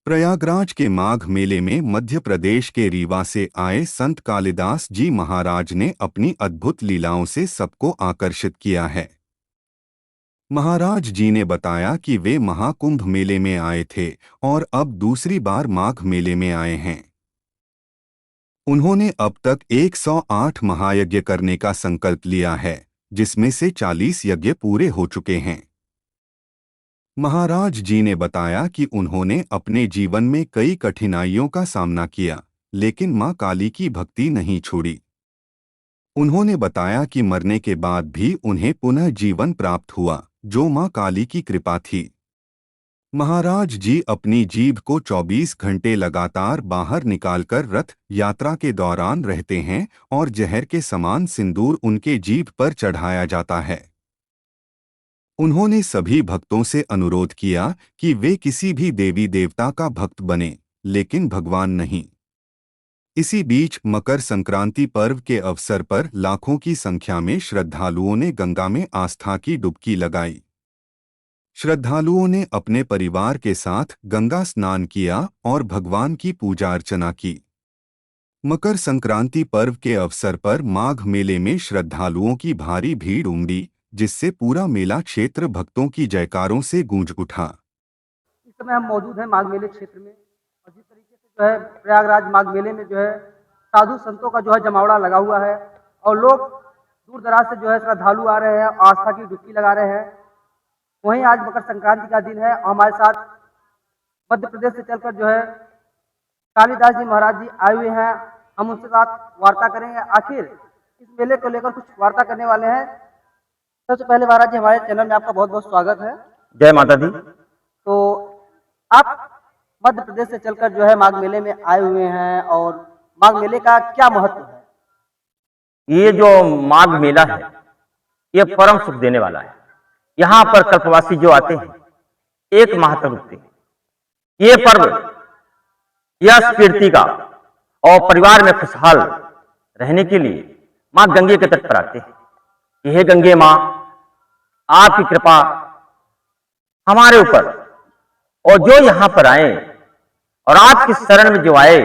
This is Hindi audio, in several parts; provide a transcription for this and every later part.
प्रयागराज के माघ मेले में मध्य प्रदेश के रीवा से आए संत कालिदास जी महाराज ने अपनी अद्भुत लीलाओं से सबको आकर्षित किया है। महाराज जी ने बताया कि वे महाकुंभ मेले में आए थे और अब दूसरी बार माघ मेले में आए हैं। उन्होंने अब तक 108 महायज्ञ करने का संकल्प लिया है, जिसमें से 40 यज्ञ पूरे हो चुके हैं। महाराज जी ने बताया कि उन्होंने अपने जीवन में कई कठिनाइयों का सामना किया, लेकिन मां काली की भक्ति नहीं छोड़ी। उन्होंने बताया कि मरने के बाद भी उन्हें पुनः जीवन प्राप्त हुआ, जो मां काली की कृपा थी। महाराज जी अपनी जीभ को 24 घंटे लगातार बाहर निकालकर रथ यात्रा के दौरान रहते हैं और जहर के समान सिंदूर उनके जीभ पर चढ़ाया जाता है। उन्होंने सभी भक्तों से अनुरोध किया कि वे किसी भी देवी देवता का भक्त बने, लेकिन भगवान नहीं। इसी बीच मकर संक्रांति पर्व के अवसर पर लाखों की संख्या में श्रद्धालुओं ने गंगा में आस्था की डुबकी लगाई। श्रद्धालुओं ने अपने परिवार के साथ गंगा स्नान किया और भगवान की पूजा अर्चना की। मकर संक्रांति पर्व के अवसर पर माघ मेले में श्रद्धालुओं की भारी भीड़ उमड़ी, जिससे पूरा मेला क्षेत्र भक्तों की जयकारों से गूंज उठा। इस समय हम मौजूद हैं माघ मेले क्षेत्र में, और जिस तरीके से जो है प्रयागराज माघ मेले में जो है साधु संतों का जो है जमावड़ा लगा हुआ है और लोग दूर दराज से जो है श्रद्धालु आ रहे हैं, आस्था की डुबकी लगा रहे हैं। वहीं आज मकर संक्रांति का दिन है और हमारे साथ मध्य प्रदेश से चलकर जो है कालिदास जी महाराज जी आए हुए हैं। हम उनके साथ वार्ता करेंगे, आखिर इस मेले को लेकर कुछ वार्ता करने वाले हैं। सबसे पहले महाराज जी, हमारे चैनल में आपका बहुत बहुत स्वागत है। जय माता दी। तो आप मध्य प्रदेश से चलकर जो है माघ मेले में आए हुए हैं, और माघ मेले का क्या महत्व है? ये जो माघ मेला है ये परम सुख देने वाला है। यहाँ पर कल्पवासी जो आते हैं एक माह तक रुकते हैं। ये पर्व यश कीर्ति का और परिवार में खुशहाल रहने के लिए माँ गंगे के तट पर आते हैं। हे गंगे माँ, आपकी कृपा हमारे ऊपर, और जो यहाँ पर आए और आपकी शरण में जो आए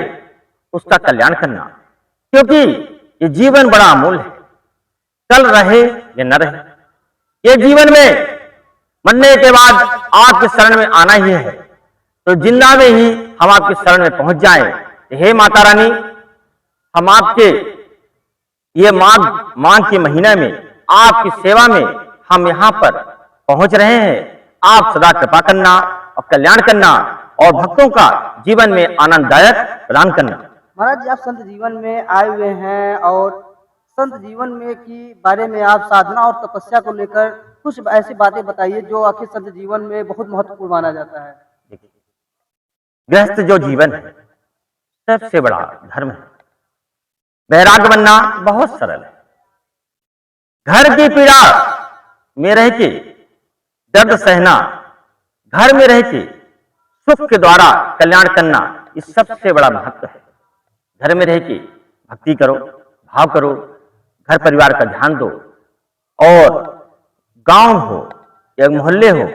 उसका कल्याण करना, क्योंकि ये जीवन बड़ा अमूल्य है। कल रहे या न रहे, ये जीवन में मरने के बाद आपकी शरण में आना ही है, तो जिंदा में ही हम आपकी शरण में पहुंच जाएं। हे माता रानी, हम आपके ये माघ के महीने में आपकी सेवा में हम यहाँ पर पहुंच रहे हैं। आप सदा कृपा करना और कल्याण करना और भक्तों का जीवन में आनंददायक प्रदान करना। महाराज जी, आप संत जीवन में आए हुए हैं और संत जीवन में की बारे में आप साधना और तपस्या को लेकर कुछ ऐसी बातें बताइए जो आखिर संत जीवन में बहुत महत्वपूर्ण माना जाता है। गृहस्थ जो जीवन है सबसे बड़ा धर्म है। वैराग्य बनना बहुत सरल है। घर की पीड़ा में रह के दर्द सहना, घर में रह के सुख के द्वारा कल्याण करना, ये सबसे बड़ा महत्व है। घर में रह के भक्ति करो, भाव करो, घर परिवार का ध्यान दो, और गांव हो या मोहल्ले हो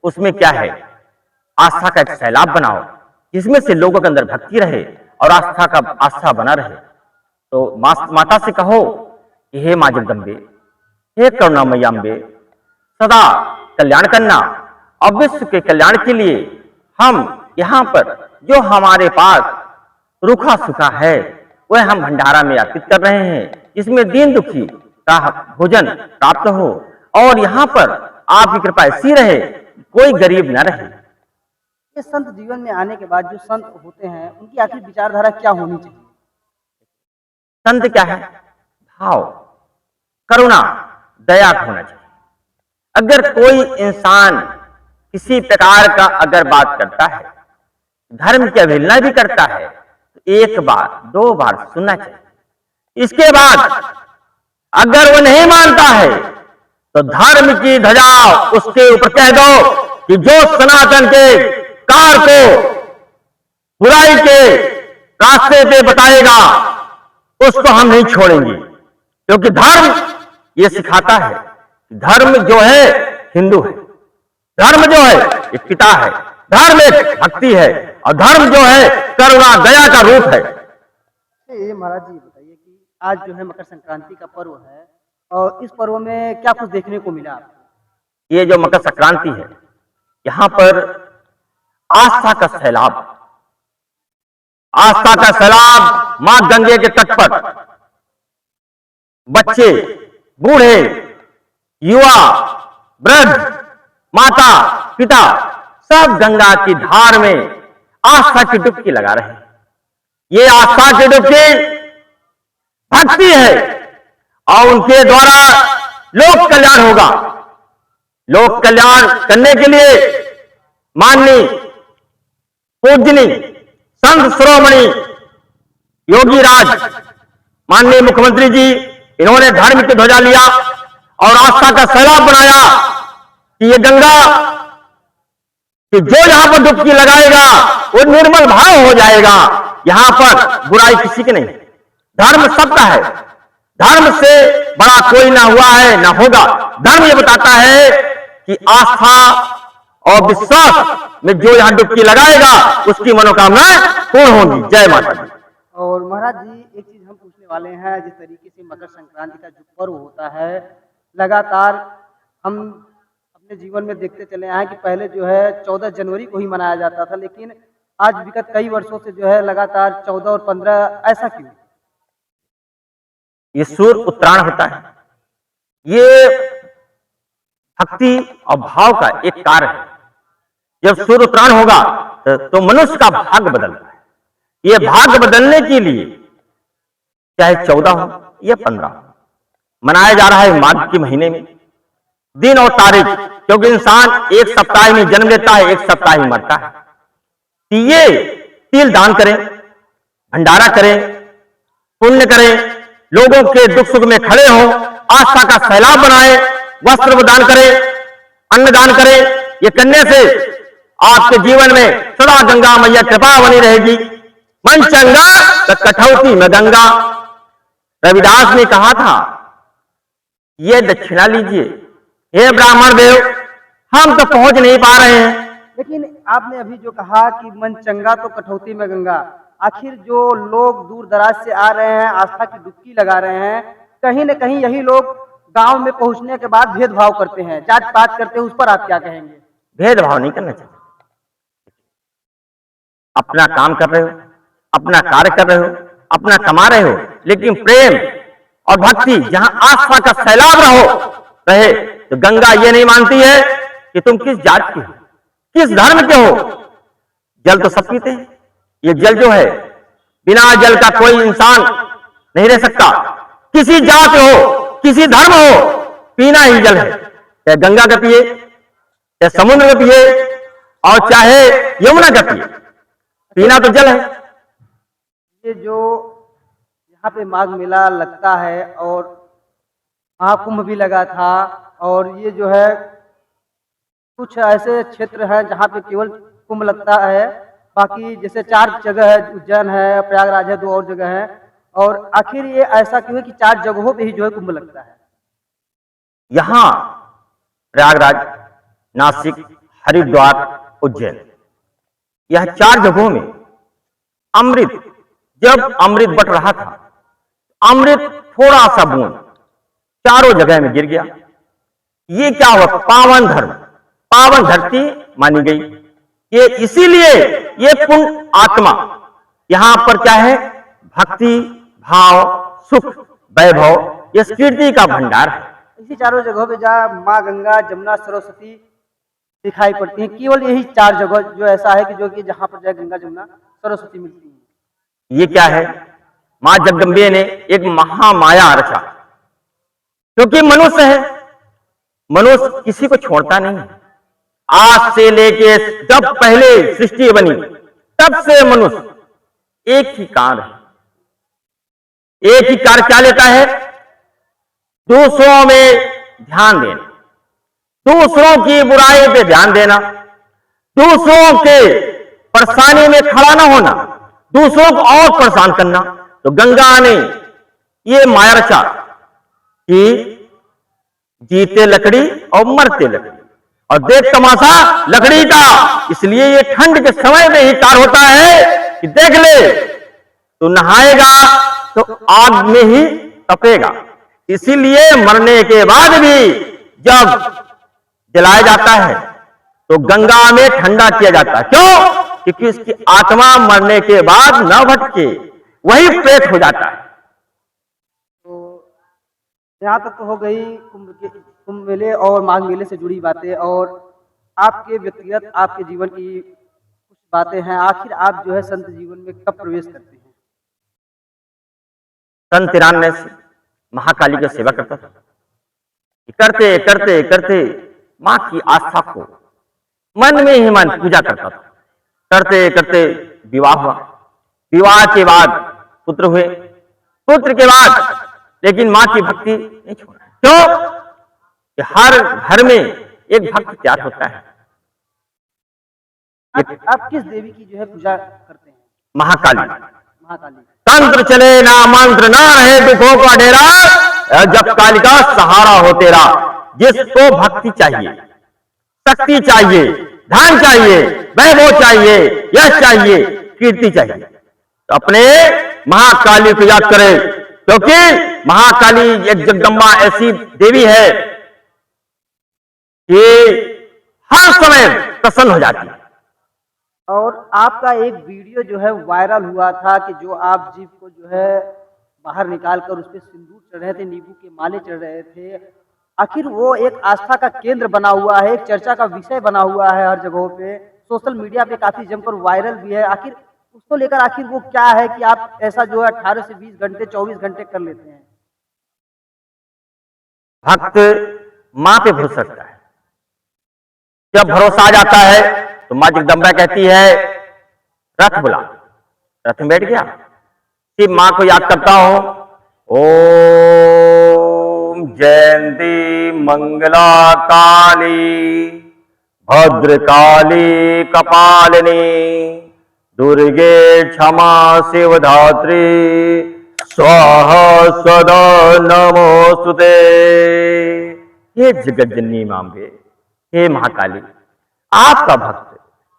उसमें क्या है, आस्था का एक सैलाब बनाओ जिसमें से लोगों के अंदर भक्ति रहे और आस्था बना रहे। तो माता से कहो कि हे माँ जगदम्बे, हे करुणामयी अम्बे, सदा कल्याण करना, और विश्व के कल्याण के लिए हम यहाँ पर जो हमारे पास रूखा सूखा है वह हम भंडारा में अर्पित कर रहे हैं, जिसमें दीन दुखी का भोजन प्राप्त हो, और यहाँ पर आपकी कृपा ऐसी रहे कोई गरीब न रहे। ये संत जीवन में आने के बाद जो संत होते हैं उनकी आखिर विचारधारा क्या होनी चाहिए? संत क्या है? भाव, करुणा, दया होना चाहिए। अगर कोई इंसान किसी प्रकार का अगर बात करता है, धर्म की अवहेलना भी करता है, तो एक बार दो बार सुनना चाहिए। इसके बाद अगर वो नहीं मानता है तो धर्म की ध्वजा उसके ऊपर कह दो कि जो सनातन के कार को बुराई के रास्ते पे बताएगा उसको हम नहीं छोड़ेंगे, क्योंकि धर्म ये सिखाता है। धर्म जो है हिंदू है, धर्म जो है ये पिता है, धर्म एक भक्ति है और धर्म जो है करुणा दया का रूप है। ये महाराज जी बताइए कि आज जो है मकर संक्रांति का पर्व है और इस पर्व में क्या कुछ देखने को मिला आपको? ये जो मकर संक्रांति है, यहाँ पर आस्था का सैलाब, आस्था का सैलाब मां गंगे के तट पर बच्चे, बूढ़े, युवा, वृद्ध, माता, पिता सब गंगा की धार में आस्था की डुबकी लगा रहे हैं। ये आस्था की डुबकी भक्ति है और उनके द्वारा लोक कल्याण होगा। लोक कल्याण करने के लिए माननीय पूजनी संत शिरोमणि योगी राज माननीय मुख्यमंत्री जी, इन्होंने धर्म की ध्वजा लिया और आस्था का सैलाब बनाया कि ये गंगा कि जो यहां पर डुबकी लगाएगा वो निर्मल भाव हो जाएगा। यहां पर बुराई किसी की नहीं, धर्म सबका है, धर्म से बड़ा कोई ना हुआ है ना होगा। धर्म ये बताता है कि आस्था और विश्वास में जो यहां डुबकी लगाएगा उसकी मनोकामनाएं पूर्ण होंगी। जय माता दी। और महाराज जी एक चीज हम पूछने वाले हैं, जिस तरीके से मकर संक्रांति का जो पर्व होता है लगातार हम अपने जीवन में देखते चले आए कि पहले जो है 14 जनवरी को ही मनाया जाता था, लेकिन आज विगत कई वर्षों से जो है लगातार 14 और 15 ऐसा क्यों? ये सूर्य उत्तरायण होता है, ये भक्ति और भाव का एक कार्य है। जब सूर्य उत्तरायण होगा तो मनुष्य का भाग्य बदलता है। ये भाग्य बदलने के लिए चाहे 14 हो या 15 मनाया जा रहा है माघ के महीने में, दिन और तारीख, क्योंकि इंसान एक सप्ताह में जन्म लेता है, एक सप्ताह ही मरता है। तो ये तिल दान करें, भंडारा करें, पुण्य करें, लोगों के दुख सुख में खड़े हों, आस्था का सैलाब बनाएं, वस्त्र दान करें, अन्न दान करें। ये करने से आपके जीवन में सदा गंगा मैया कृपा बनी रहेगी। मन चंगा तो कठौती में गंगा। रविदास ने कहा था, ये दक्षिणा लीजिए, हे ब्राह्मण देव, हम तो पहुंच नहीं पा रहे हैं। लेकिन आपने अभी जो कहा कि मन चंगा तो कठौती में गंगा, आखिर जो लोग दूर दराज से आ रहे हैं, आस्था की डुबकी लगा रहे हैं, कहीं न कहीं यही लोग गांव में पहुंचने के बाद भेदभाव करते हैं, जात पात करते हैं, उस पर आप क्या कहेंगे? भेदभाव नहीं करना चाहिए। अपना काम कर रहे हो, अपना कार्य कर रहे हो, अपना कमा रहे हो, लेकिन प्रेम और भक्ति जहां आस्था का सैलाब रहे तो गंगा ये नहीं मानती है कि तुम किस जात के हो, किस धर्म के हो। जल तो सब पीते हैं, ये जल जो है बिना जल का कोई इंसान नहीं रह सकता। किसी जात हो, किसी धर्म हो, पीना ही जल है। चाहे गंगा का पिए, चाहे समुद्र का पिए और चाहे यमुना का पिए, पीना तो जल है। ये जो यहाँ पे माघ मेला लगता है और महाकुंभ भी लगा था, और ये जो है कुछ ऐसे क्षेत्र हैं जहाँ पे केवल कुंभ लगता है, बाकी जैसे 4 जगह है, उज्जैन है, प्रयागराज है, 2 और जगह है, और आखिर ये ऐसा क्यों है कि 4 जगहों पे ही जो है कुंभ लगता है? यहां प्रयागराज, नासिक, हरिद्वार, उज्जैन, यह 4 जगहों में अमृत, जब अमृत बट रहा था, अमृत थोड़ा सा बूंद चारों जगह में गिर गया। ये क्या हुआ? पावन धर्म, पावन धरती मानी गई। ये इसीलिए ये पुण्य आत्मा यहां पर क्या है? भक्ति, भाव, सुख, वैभव, ये कीर्ति का भंडार है। इसी चारों जगहों पे जहाँ माँ गंगा, जमुना, सरस्वती दिखाई पड़ती हैं, केवल यही 4 जगह जो ऐसा है कि जो कि जहाँ पर जो है गंगा, जमुना, सरस्वती मिलती है। ये क्या है? मां जगदम्बे ने एक महामाया रचा, क्योंकि मनुष्य है, मनुष्य किसी को छोड़ता नहीं है। आज से लेके जब पहले सृष्टि बनी तब से मनुष्य एक ही कार्य है, एक ही कार्य क्या लेता है? दूसरों में ध्यान देना, दूसरों की बुराई पे ध्यान देना, दूसरों के परेशानी में खड़ा ना होना, दूसरों को और परेशान करना। तो गंगा ने ये माया रचा कि जीते लकड़ी और मरते लकड़ी, और देख तमाशा लकड़ी का। इसलिए ये ठंड के समय में ही कार्य होता है कि देख ले, तो नहाएगा तो आग में ही तपेगा। इसीलिए मरने के बाद भी जब जलाया जाता है तो गंगा में ठंडा किया जाता है। क्यों? क्योंकि इसकी आत्मा मरने के बाद न भटके, वही प्रेत हो जाता है। तो यहाँ तक तो हो गई कुंभ मेले और माघ मेले से जुड़ी बातें, और आपके व्यक्तिगत आपके जीवन की कुछ बातें हैं। आखिर आप जो है संत जीवन में कब प्रवेश करते हैं? सन 93 से महाकाली की सेवा करता था। करते करते करते मां की आस्था को मन में ही मन पूजा करता था। करते करते विवाह हुआ। विवाह के बाद पुत्र हुए। पुत्र के बाद लेकिन मां की भक्ति नहीं छोड़ा। क्यों? कि हर घर में एक भक्त तैयार होता है। आप किस देवी की जो है पूजा करते हैं? महाकाली। महाकाली। तंत्र चले ना मंत्र ना रहे दुखों का डेरा, जब कालिका सहारा हो तेरा। जिसको भक्ति चाहिए, शक्ति चाहिए, धन चाहिए, वैभव चाहिए, यश चाहिए, कीर्ति चाहिए, तो अपने महाकाली को याद करें। क्योंकि महाकाली एक जगदम्बा ऐसी देवी है कि हर समय प्रसन्न हो जाती है। और आपका एक वीडियो जो है वायरल हुआ था कि जो आप जीभ को जो है बाहर निकाल कर उस पर सिंदूर चढ़ रहे थे, नींबू के माले चढ़ रहे थे। आखिर वो एक आस्था का केंद्र बना हुआ है, एक चर्चा का विषय बना हुआ है हर जगहों पे, सोशल मीडिया पे काफी जमकर वायरल भी है। आखिर उसको लेकर आखिर वो क्या है कि आप ऐसा जो है 18 से 20 घंटे 24 घंटे कर लेते हैं? भक्त मां पे भरोसा रखता है। जब भरोसा आ जाता है तो मां जगदम्बा कहती है रथ बुला। रथ में बैठ गया, शिव मां को याद करता हूं। ओम जयंती मंगला काली भद्रकाली कपालिनी दुर्गे क्षमा शिवधात्री स्वाहा सदा नमोस्तुते। हे जगज्जननी मांबे, हे महाकाली, आपका भक्त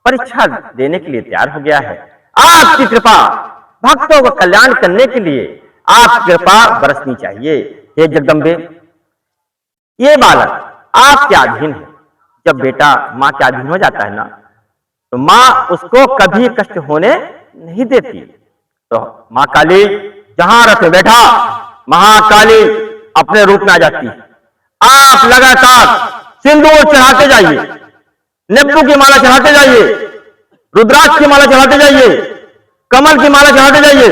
परीक्षा देने के लिए तैयार हो गया है। आपकी कृपा भक्तों का कल्याण करने के लिए आपकी कृपा बरसनी चाहिए। हे जगदम्बे, ये बालक आपके अधीन है। जब बेटा मां के अधीन हो जाता है ना, तो मां उसको कभी कष्ट होने नहीं देती। तो मां काली जहां रथ में बैठा, महाकाली अपने रूप में आ जाती है। आप लगातार सिंदूर चढ़ाते जाइए, नींबू की माला चढ़ाते जाइए, रुद्राक्ष की माला चढ़ाते जाइए, कमल की माला चढ़ाते जाइए।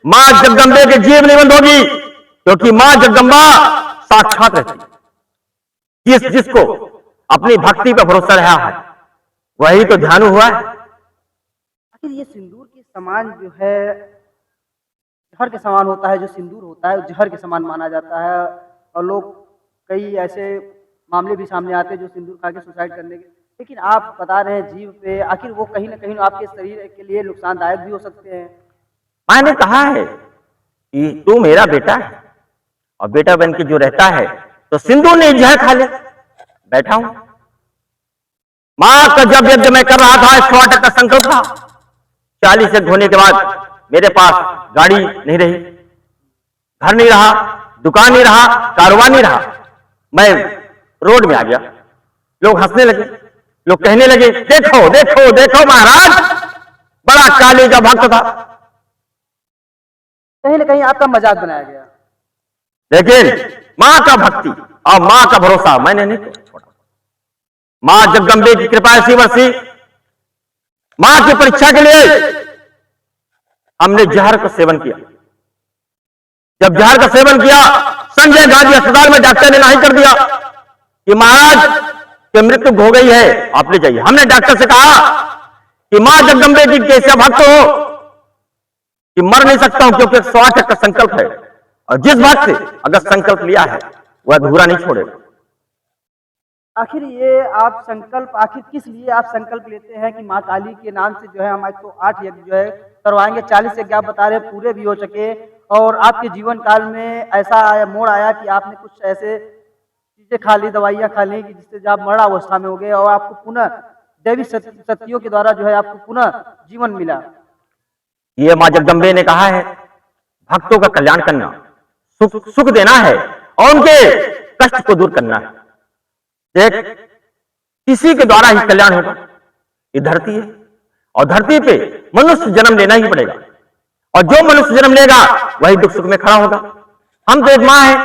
मां जगदम्बे की जीव नहीं बंद होगी, क्योंकि मां जगदम्बा साक्षात रहती। जिसको अपनी भक्ति पर भरोसा रहा है वही तो ध्यान हुआ है। आखिर ये सिंदूर के समान जो है जहर के समान होता है, जो सिंदूर होता है जहर के समान माना जाता है, और लोग कई ऐसे मामले भी सामने आते हैं जो सिंदूर खा के सुसाइड करने के। लेकिन आप बता रहे हैं जीव पे, आखिर वो कहीं ना कहीं आपके शरीर के लिए नुकसानदायक भी हो सकते हैं। मैंने कहा है कि तू मेरा बेटा है, और बेटा बन के जो रहता है तो सिंदूर ने जहर खा ले। बैठा हूं, मां का जब यज्ञ मैं कर रहा था, 108 का संकल्प था। 40 यज्ञ होने के बाद मेरे पास गाड़ी नहीं रही, घर नहीं रहा, दुकान नहीं रहा, कारोबार नहीं रहा। मैं रोड में आ गया। लोग हंसने लगे, लोग कहने लगे देखो देखो देखो महाराज बड़ा काली का भक्त था। कहीं ना कहीं आपका मजाक बनाया गया। लेकिन मां का भक्ति और मां का भरोसा मैंने नहीं छोड़ा। मां जगदम्बे की कृपा ऐसी बरसी, मां की परीक्षा के लिए हमने जहर का सेवन किया। जब जहर का सेवन किया, संजय गांधी अस्पताल में डॉक्टर ने नहीं कर दिया कि महाराज की मृत्यु हो गई है, आप ले जाइए। हमने डॉक्टर से कहा कि मां जगदम्बे की कैसे भक्त हो कि मर नहीं सकता हूं, क्योंकि 108 का संकल्प है, और जिस भक्त से अगर संकल्प लिया है वह अधूरा नहीं छोड़ेगा। आखिर ये आप संकल्प आखिर किस लिए आप संकल्प लेते हैं कि मां काली के नाम से जो है हम 108 यज्ञ जो है करवाएंगे? 40 यज्ञ आप बता रहे हैं पूरे भी हो चुके, और आपके जीवन काल में ऐसा मोड़ आया कि आपने कुछ ऐसे चीजें चीज़ें खा ली, दवाइयाँ खा ली कि जिससे जब आप मरणावस्था में हो गए और आपको पुनः दैवी शक्तियों के द्वारा जो है आपको पुनः जीवन मिला। ये माँ जगदम्बे ने कहा है, भक्तों का कल्याण करना, सुख देना है और उनके कष्ट को दूर करना है। एक किसी के द्वारा ही कल्याण होगा। ये धरती है और धरती पे मनुष्य जन्म लेना ही पड़ेगा और जो मनुष्य जन्म लेगा वही दुख सुख में खड़ा होगा। हम तो एक माँ है,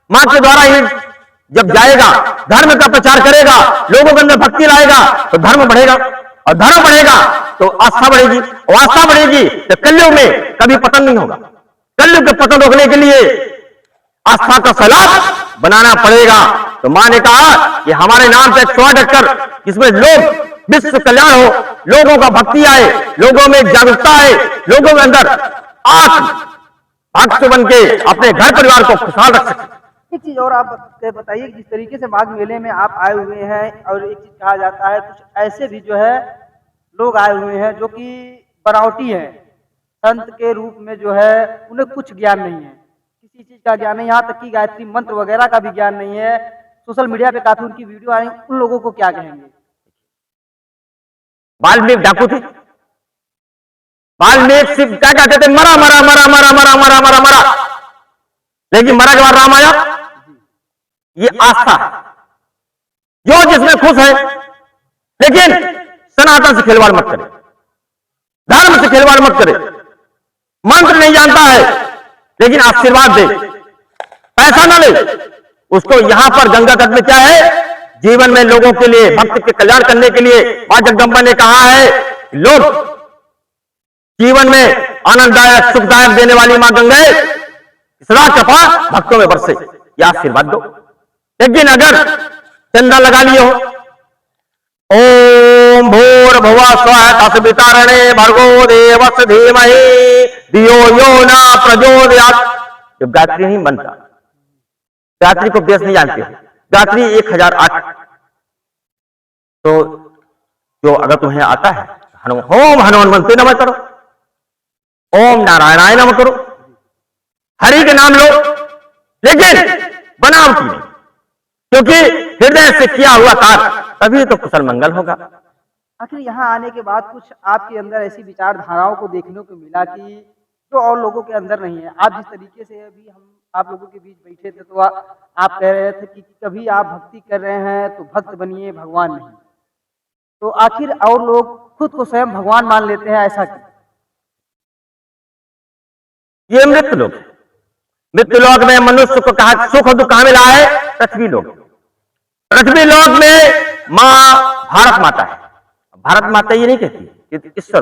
माँ के द्वारा ही जब जाएगा, धर्म का प्रचार करेगा, लोगों के अंदर भक्ति लाएगा तो धर्म बढ़ेगा और धर्म बढ़ेगा तो आस्था बढ़ेगी और आस्था बढ़ेगी तो कलयुग में कभी पतन नहीं होगा। कलयुग के पतन रोकने के लिए आस्था का सैलाब बनाना पड़ेगा। तो मां ने कहा कि हमारे नाम पे 108 एकड़ जिसमें लोग विश्व कल्याण हो, लोगों का भक्ति आए, लोगों में जागरूकता आए, लोगों के अंदर आत्म भक्त बन के अपने घर परिवार को खुशहाल रख सके। एक चीज और आप बताइए, जिस तरीके से माघ मेले में आप आए हुए हैं और एक चीज कहा जाता है कुछ ऐसे भी जो है लोग आए हुए हैं जो कि बनावटी हैं, संत के रूप में जो है उन्हें कुछ ज्ञान नहीं है, किसी चीज का ज्ञान नहीं, यहाँ तक कि गायत्री मंत्र वगैरह का भी ज्ञान नहीं है। सोशल मीडिया पे काफी उनकी वीडियो आ रही है, उन लोगों को क्या कहेंगे? वाल्मीकि डाकू थे, वाल्मीकि सिर्फ क्या कहते थे, मरा मरा मरा मरा मरा मरा मरा मरा, लेकिन मरा के बाद राम आया। ये आस्था है, जो जिसमें खुश है, लेकिन सनातन से खिलवाड़ मत करे, धर्म से खिलवाड़ मत करे। मंत्र नहीं जानता है लेकिन आशीर्वाद दे, पैसा ना ले, उसको यहां पर गंगा तट में क्या है, जीवन में लोगों के लिए भक्त के कल्याण करने के लिए मां जगदम्बा ने कहा है, लोग जीवन में आनंददायक सुखदायक देने वाली मां गंगा सदा कृपा भक्तों में बरसे, यह आशीर्वाद दो। लेकिन अगर चंदा लगा लिए हो, ओम भूर्भुवः स्वः तत्सवितुर्वरेण्यं भर्गो देवस्य धीमहि धियो यो न प्रचोदयात्, जब गायत्री नहीं बनता, गायत्री को बेस नहीं जानते, गायत्री 1008। तो जो अगर तुम्हें आता है ओम हनुमंते नमः करो, ओम नारायणाय नमः करो, हरि के नाम लो, लेकिन बनावटी नहीं, क्योंकि हृदय से किया हुआ कार्य तभी तो कुशल मंगल होगा। आखिर यहाँ आने के बाद कुछ आपके अंदर ऐसी विचारधाराओं को देखने को मिला कि जो और लोगों के अंदर नहीं है। आप जिस तरीके से अभी हम आप लोगों के बीच बैठे थे तो आप कह रहे थे कि कभी आप भक्ति कर रहे हैं तो भक्त बनिए, भगवान नहीं। तो आखिर और लोग खुद को स्वयं भगवान मान लेते हैं, ऐसा क्यों? ये मृत्यु लोग, मृत्यु लोक में मनुष्य को कहा सुख दुख कहां मिला है? पृथ्वी लोक। पृथ्वी लोक में मां भारत माता है। भारत माता ये नहीं कहती कि ईश्वर,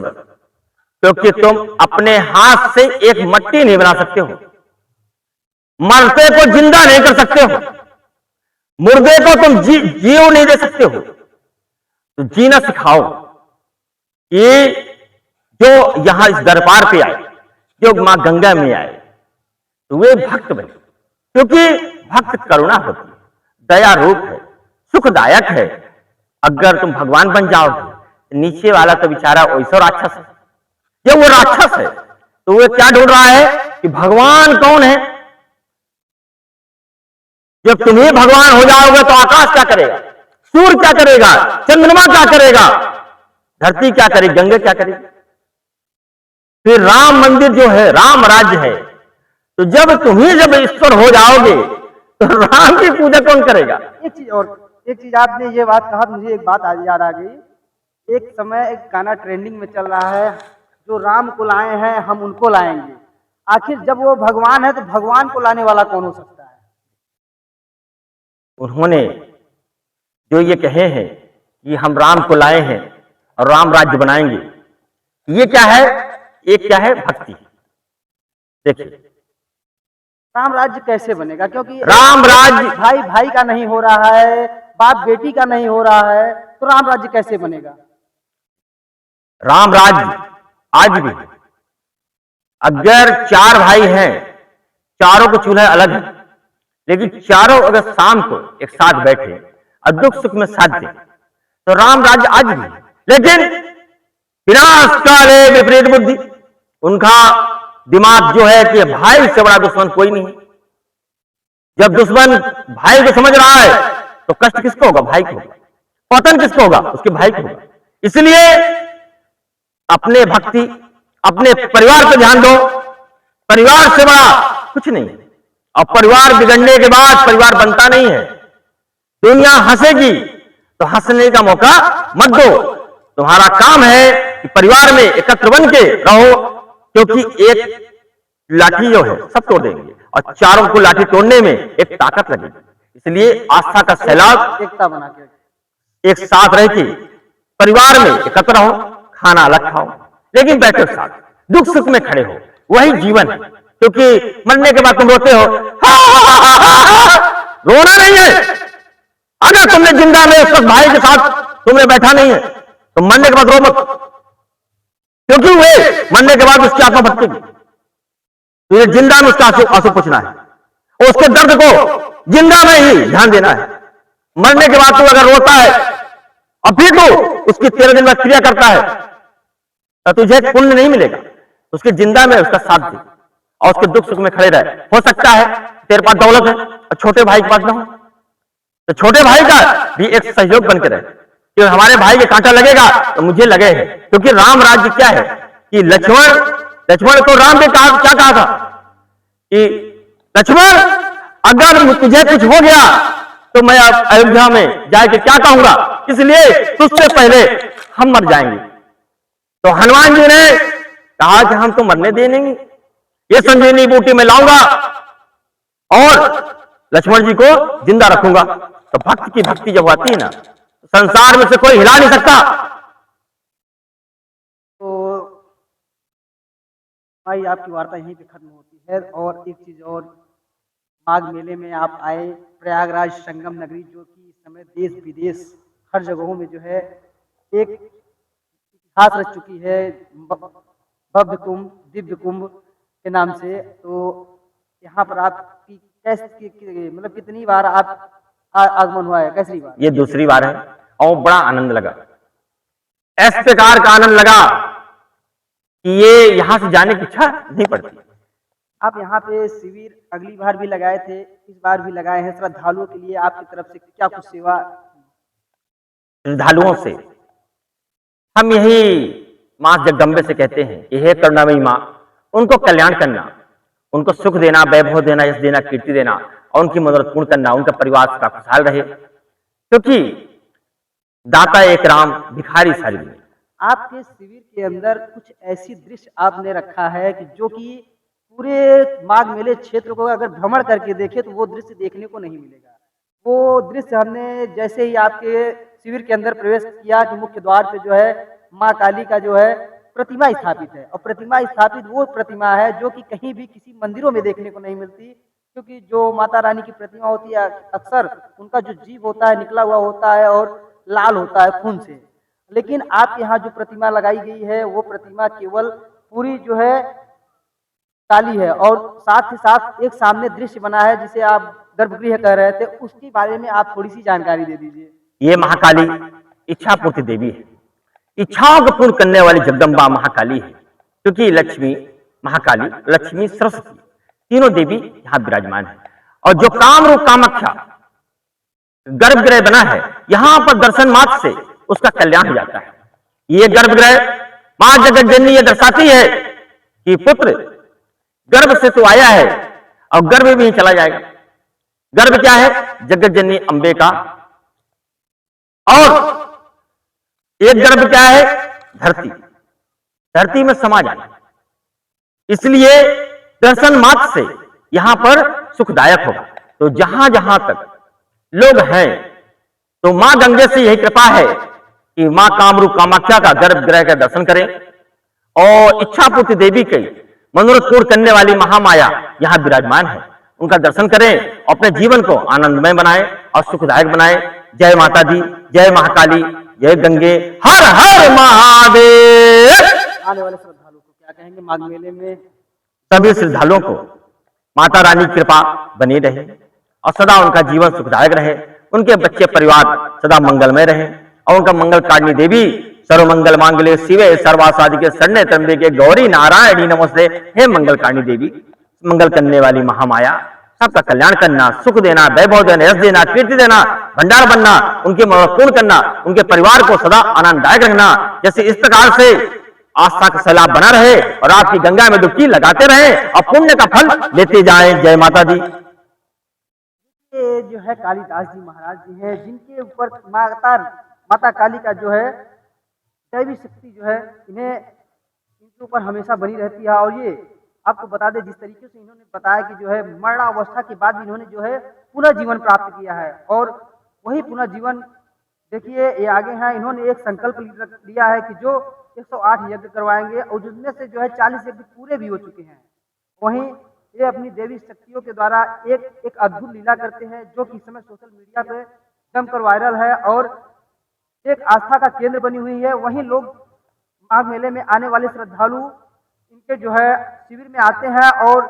क्योंकि तुम अपने हाथ से एक मट्टी नहीं बना सकते हो, मरते को जिंदा नहीं कर सकते हो, मुर्दे को तुम जीव नहीं दे सकते हो। तो जीना सिखाओ। ये जो यहां इस दरबार पे आए, जो मां गंगा में आए, तो वे भक्त बने, क्योंकि भक्त करुणा होती है, दया रूप है, सुखदायक है। अगर तुम भगवान बन जाओगे, नीचे वाला तो बेचारा वैसा राक्षस है, जब वो राक्षस है तो वो क्या ढूंढ रहा है कि भगवान कौन है। जब तुम ही भगवान हो जाओगे तो आकाश क्या करेगा, सूर्य क्या करेगा, चंद्रमा क्या करेगा, धरती क्या करेगी, गंगा क्या करेगी। फिर राम मंदिर जो है, राम राज्य है, तो जब तुम ही जब ईश्वर हो जाओगे तो राम की पूजा कौन करेगा। एक चीज आपने ये बात कहा, मुझे एक बात आज याद आ गई। एक समय एक गाना ट्रेंडिंग में चल रहा है, जो राम को लाए हैं हम उनको लाएंगे। आखिर जब वो भगवान है तो भगवान को लाने वाला कौन हो सकता है? उन्होंने जो ये कहे हैं कि हम राम को लाए हैं और राम राज्य बनाएंगे, ये क्या है? एक क्या है? भक्ति। देखिए राम राज्य कैसे बनेगा? क्योंकि राम राज्य भाई भाई का नहीं हो रहा है, बाप बेटी का नहीं हो रहा है, तो राम राज्य कैसे बनेगा? राम राज्य आज भी, अगर 4 भाई हैं, चारों को चूल्हा अलग है, लेकिन चारों अगर शाम को एक साथ बैठे और दुख सुख में साथ दे तो राम राज्य आज भी। लेकिन विनाश काले विपरीत बुद्धि, उनका दिमाग जो है कि भाई से बड़ा दुश्मन कोई नहीं है। जब दुश्मन भाई को समझ रहा है तो कष्ट किसको होगा? भाई को। पतन किसको होगा? उसके भाई को होगा। इसलिए अपने भक्ति, अपने परिवार पर ध्यान दो। परिवार से बड़ा कुछ नहीं। और परिवार बिगड़ने के बाद परिवार बनता नहीं है। दुनिया हंसेगी तो हंसने का मौका मत दो। तुम्हारा काम है कि परिवार में एकत्र बन के रहो, क्योंकि एक लाठी जो है सब तोड़ देंगे और चारों को लाठी तोड़ने में एक ताकत लगेगी। इसलिए आस्था का सैलाब एकता बना के एक साथ रह के परिवार में एकत्र हो, खाना अलग खाओ, लेकिन बैठो साथ, दुख सुख में खड़े हो, वही जीवन है। क्योंकि मरने के बाद तुम रोते हो, रोना नहीं है। अगर तुमने जिंदा में उस भाई के साथ तुमने बैठा नहीं है तो मरने के बाद रो मत, क्योंकि वे मरने के बाद उसकी आत्मा भटकेगी। तुझे जिंदा में उसका आंसू पूछना है और उसके दर्द को जिंदा में ही ध्यान देना है। मरने के बाद तू अगर रोता है और फिर तू उसकी 13 दिन बाद क्रिया करता है तो तुझे पुण्य नहीं मिलेगा। उसके जिंदा में उसका साथ दे और उसके दुख सुख में खड़े रहे। हो सकता है तेरे पास दौलत है और छोटे भाई के पास ना हो, तो छोटे भाई का भी एक सहयोग बन के रहे कि हमारे भाई के कांटा लगेगा तो मुझे लगे है। क्योंकि राम राज्य क्या है कि लक्ष्मण को राम ने क्या कहा था कि लक्ष्मण अगर तुझे कुछ हो गया तो मैं अब अयोध्या में जाके क्या कहूंगा, इसलिए तुझसे पहले हम मर जाएंगे। तो हनुमान जी ने कहा कि हम तो मरने दे नहीं, ये संजीवनी बूटी में लाऊंगा और लक्ष्मण जी को जिंदा रखूंगा। तो भक्त की भक्ति जब आती है ना, संसार में से कोई हिला नहीं सकता। तो भाई आपकी वार्ता यहीं पे खत्म होती है। और एक चीज और, माघ मेले में आप आए, प्रयागराज संगम नगरी जो कि इस समय देश विदेश हर जगहों में जो है एक इतिहास रच चुकी है, भव्य कुंभ, दिव्य कुंभ के नाम से। तो यहाँ पर आपकी मतलब कितनी बार आप आगमन हुआ है? कैसी बार? ये दूसरी बार है और बड़ा आनंद लगा। इस प्रकार का आनंद लगा कि ये यहां से जाने की इच्छा नहीं पड़ती। आप यहाँ पे शिविर अगली बार भी लगाए थे, इस बार भी लगाए हैं। श्रद्धालुओं के लिए आपकी तरफ से क्या कुछ सेवा? श्रद्धालुओं से हम यही मां जगदम्बे से कहते हैं कि हे करुणामयी मां, उनको कल्याण करना, उनको सुख देना, वैभव देना, यश देना, कीर्ति देना और उनकी मदद पूर्ण करना, उनका परिवार का खुशहाल रहे। क्योंकि दाता एक राम, भिखारी सारी दुनिया। आपके शिविर के अंदर कुछ ऐसी दृश्य आपने रखा है कि जो कि पूरे माघ मेले क्षेत्र को अगर भ्रमण करके देखे तो वो दृश्य देखने को नहीं मिलेगा। वो दृश्य हमने जैसे ही आपके शिविर के अंदर प्रवेश किया कि मुख्य द्वार पे जो है माँ काली का जो है प्रतिमा स्थापित है। और प्रतिमा स्थापित वो प्रतिमा है जो कि कहीं भी किसी मंदिरों में देखने को नहीं मिलती। क्योंकि जो माता रानी की प्रतिमा होती है अक्सर उनका जो जीव होता है निकला हुआ होता है और लाल होता है खून से। लेकिन आपके यहाँ जो प्रतिमा लगाई गई है वो प्रतिमा केवल पूरी जो है काली है। और साथ ही साथ एक सामने दृश्य बना है जिसे आप गर्भगृह कह रहे थे, उसके बारे में आप थोड़ी सी जानकारी दे दीजिए। ये महाकाली इच्छा पूर्ति देवी है, इच्छाओं को पूर्ण करने वाली जगदम्बा महाकाली है। क्योंकि लक्ष्मी, महाकाली, लक्ष्मी, सरस्वती तीनों देवी यहाँ विराजमान है। और जो कामरूप कामाख्या गर्भगृह बना है, यहाँ पर दर्शन मात्र से उसका कल्याण हो जाता है। ये गर्भगृह मां जगत जननी ये दर्शाती है कि पुत्र गर्भ से तो आया है और गर्भ में ही चला जाएगा। गर्भ क्या है? जगत जननी अंबे का। और एक गर्भ क्या है? धरती, धरती में समा जाना। इसलिए दर्शन मात्र से यहां पर सुखदायक होगा। तो जहां जहां तक लोग हैं तो मां गंगे से यही कृपा है कि मां कामरूप कामाख्या का गर्भगृह का दर्शन करें और इच्छा पूर्ति देवी के मनोरथ पूर्ण करने वाली महामाया यहां विराजमान है, उनका दर्शन करें, अपने जीवन को आनंदमय बनाएं और सुखदायक बनाएं। जय माता दी, जय महाकाली, जय गंगे, हर हर महादेव। आने वाले श्रद्धालुओं को क्या कहेंगे माघ मेले में? सभी श्रद्धालुओं को माता रानी की कृपा बनी रहे और सदा उनका जीवन सुखदायक रहे, उनके बच्चे परिवार सदा मंगलमय रहे और उनका मंगल कारिणी देवी सर्वमंगल मांगल्ये शिवे सर्वासाधिके शरण्ये त्र्यंबके गौरी नारायणी नमोस्ते। हे मंगल कारिणी देवी, मंगल करने वाली महामाया, सबका कल्याण करना, सुख देना, वैभव देना, यश देना, कीर्ति देना, भंडार बनना, उनकी मनोरथ पूर्ण करना, उनके परिवार को सदा आनंददायक रखना। जैसे इस प्रकार से आस्था का सैलाब बना रहे और आपकी गंगा में डुबकी लगाते रहे और पुण्य का फल लेते जाएं। जय माता दी। ये जो है कालिदास जी महाराज जी हैं, जिनके ऊपर माता काली का जो है दैवी शक्ति जो है इनके ऊपर हमेशा बनी रहती है। और ये आपको बता दें, जिस तरीके से इन्होंने बताया कि जो है मरणावस्था के बाद भी इन्होंने जो है पुनः जीवन प्राप्त किया है। और वही पुनः जीवन देखिए ये आगे हैं, इन्होंने एक संकल्प लिया है कि जो 108 यज्ञ करवाएंगे और जिनमें से जो है 40 यज्ञ पूरे भी हो चुके हैं। वहीं ये अपनी देवी शक्तियों के द्वारा एक अद्भुत लीला करते हैं, जो कि इस समय सोशल मीडिया पे जमकर वायरल है और एक आस्था का केंद्र बनी हुई है। वहीं लोग माघ मेले में आने वाले श्रद्धालु इनके जो है शिविर में आते हैं और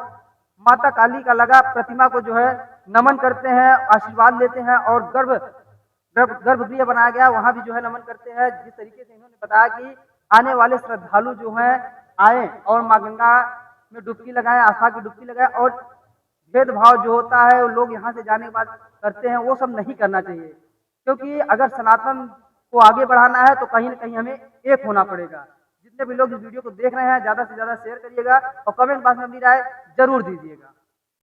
माता काली का लगा प्रतिमा को जो है नमन करते हैं, आशीर्वाद लेते हैं और गर्भगृह बनाया गया वहां भी जो है नमन करते हैं। जिस तरीके से इन्होंने बताया कि आने वाले श्रद्धालु जो हैं आए और माँ गंगा में डुबकी लगाएं, आस्था की डुबकी लगाएं और भेदभाव जो होता है वो लोग यहाँ से जाने के बाद करते हैं, वो सब नहीं करना चाहिए। क्योंकि अगर सनातन को आगे बढ़ाना है तो कहीं ना कहीं हमें एक होना पड़ेगा। जितने भी लोग इस वीडियो को देख रहे हैं ज़्यादा से ज़्यादा शेयर करिएगा और कमेंट बॉक्स में अपनी राय जरूर दीजिएगा।